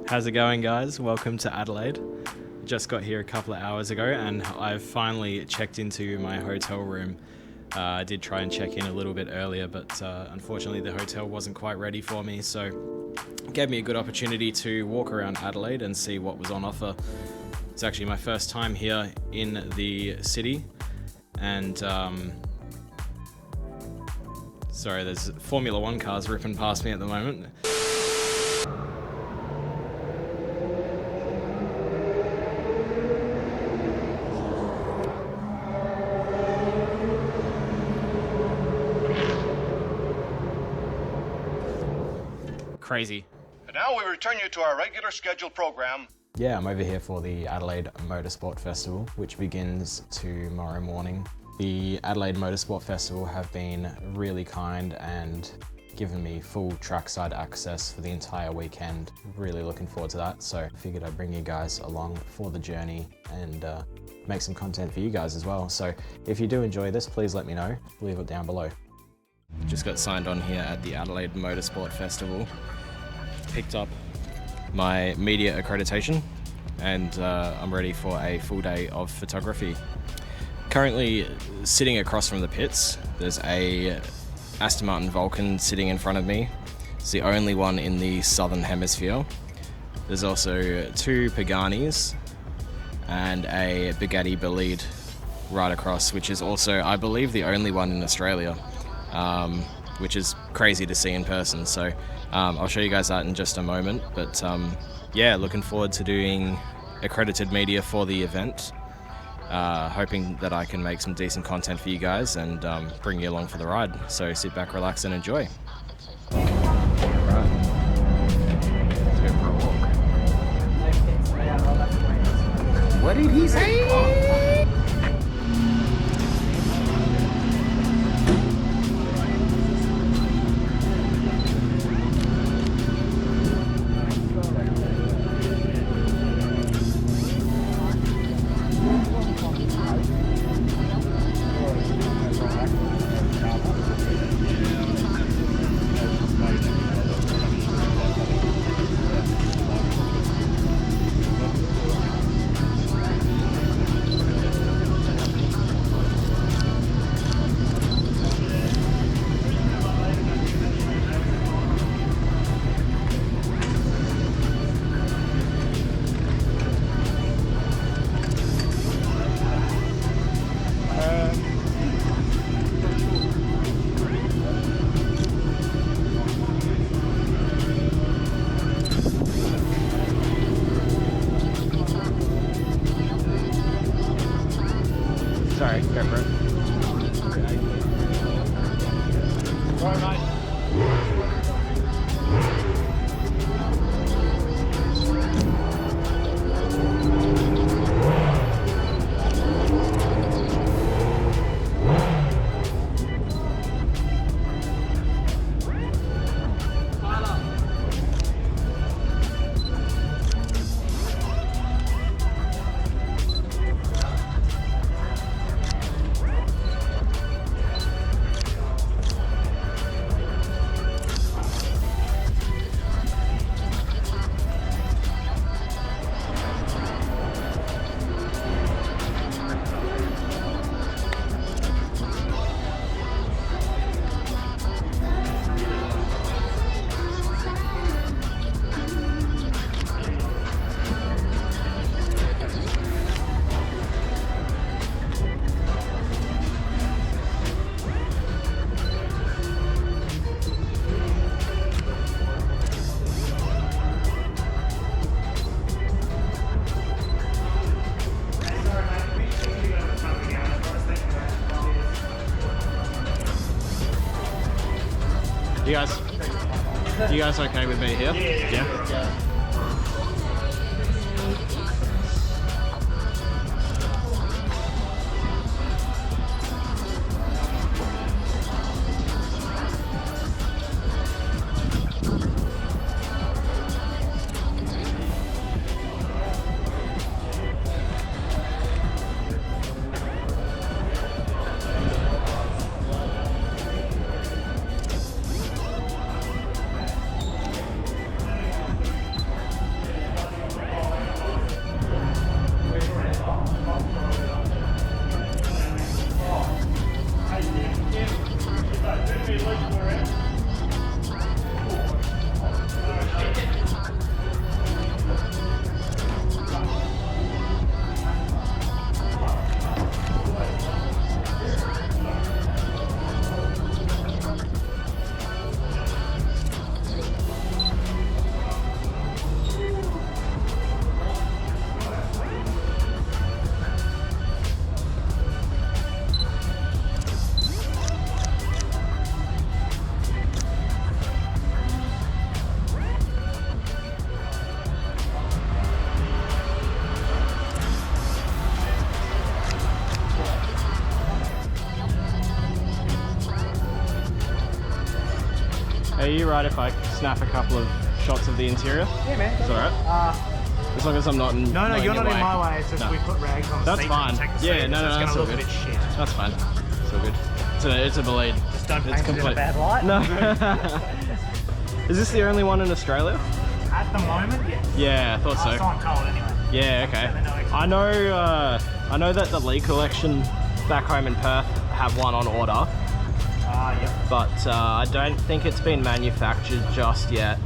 How's it going, guys? Welcome to Adelaide. Just got here a couple of hours ago and I've finally checked into my hotel room. I did try and check in a little bit earlier, but unfortunately the hotel wasn't quite ready for me, so it gave me a good opportunity to walk around Adelaide and see what was on offer. It's actually my first time here in the city, and sorry, there's Formula 1 cars ripping past me at the moment. Crazy. And now we return you to our regular scheduled program. Yeah, I'm over here for the Adelaide Motorsport Festival, which begins tomorrow morning. The Adelaide Motorsport Festival have been really kind and given me full trackside access for the entire weekend. Really looking forward to that, so I figured I'd bring you guys along for the journey and make some content for you guys as well. So if you do enjoy this, please let me know. Leave it down below. Just got signed on here at the Adelaide Motorsport Festival. Picked up my media accreditation and I'm ready for a full day of photography. Currently sitting across from the pits, there's a Aston Martin Vulcan sitting in front of me. It's the only one in the southern hemisphere. There's also two Paganis and a Bugatti Bolide right across, which is also, I believe, the only one in Australia, which is crazy to see in person. So I'll show you guys that in just a moment, but yeah, looking forward to doing accredited media for the event. Hoping that I can make some decent content for you guys and bring you along for the ride. So sit back, relax and enjoy. Alright, let's go for a walk. What did he say? Sorry, go for it. Right, mate. You guys okay with me here? Yeah. you right if I snap a couple of shots of the interior? Yeah, man. Is that alright? As long as I'm not in. No, you're not in my way. It's just we put rags on. That's fine. Yeah, no, that's all good. That's fine. It's all good. It's a Bolide. Just don't paint it in a bad light. No. Is this the only one in Australia? At the moment, yeah. Yeah, I thought so. It's on cold anyway. Yeah, okay. I know that the Lee collection back home in Perth have one on order. Yep. But I don't think it's been manufactured just yet.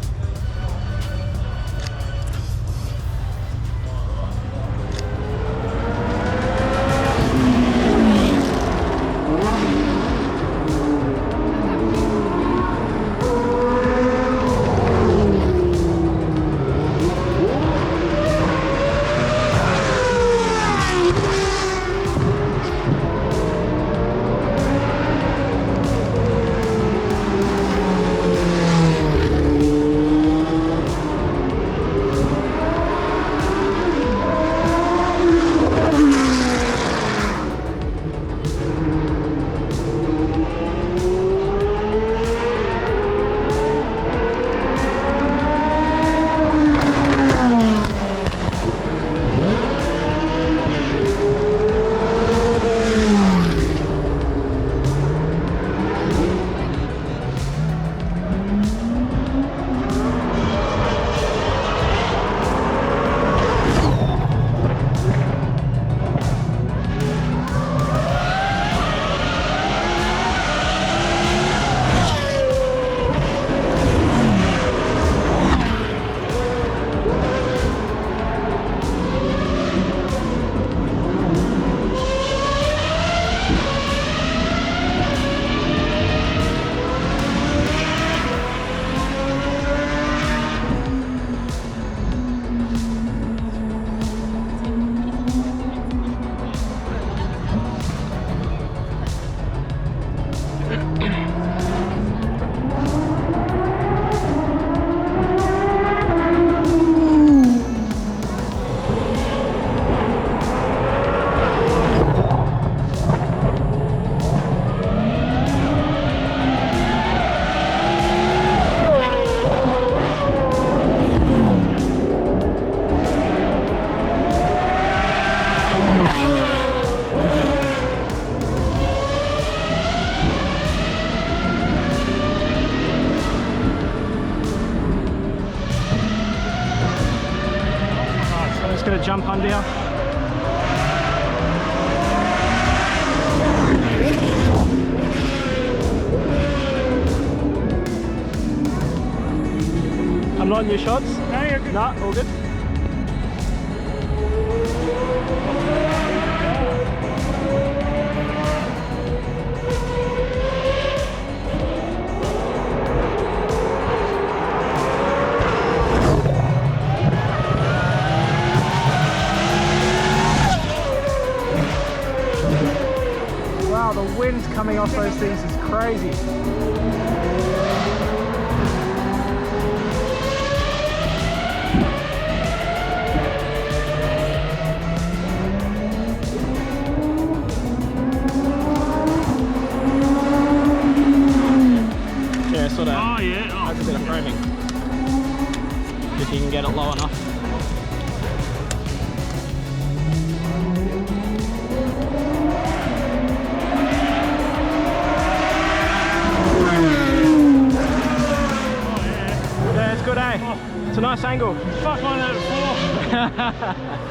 Jump under you. I'm not in your shots? No, you're good. No, all good. Wow, the wind coming off those things is crazy. Yeah, sort of. Oh yeah. Oh, That's a bit of framing. If you can get it low enough. Yeah, it's good, eh? Oh. It's a nice angle. Fuck mine out of 4.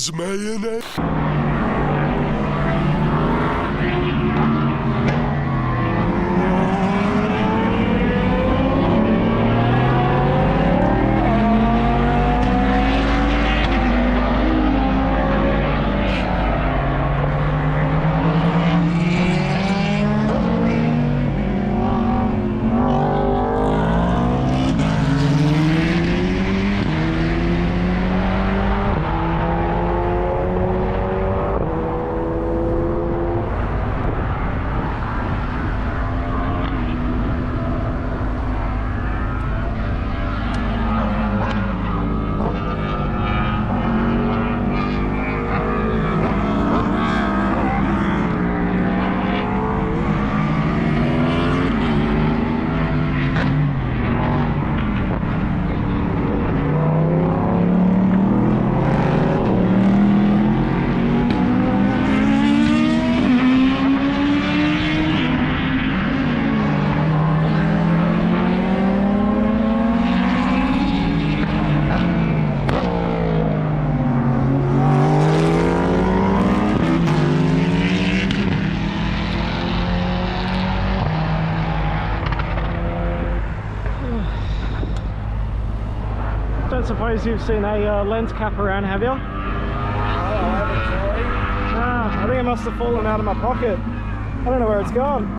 It's mayonnaise. Don't suppose you've seen a lens cap around, have you? I think it must have fallen out of my pocket. I don't know where it's gone.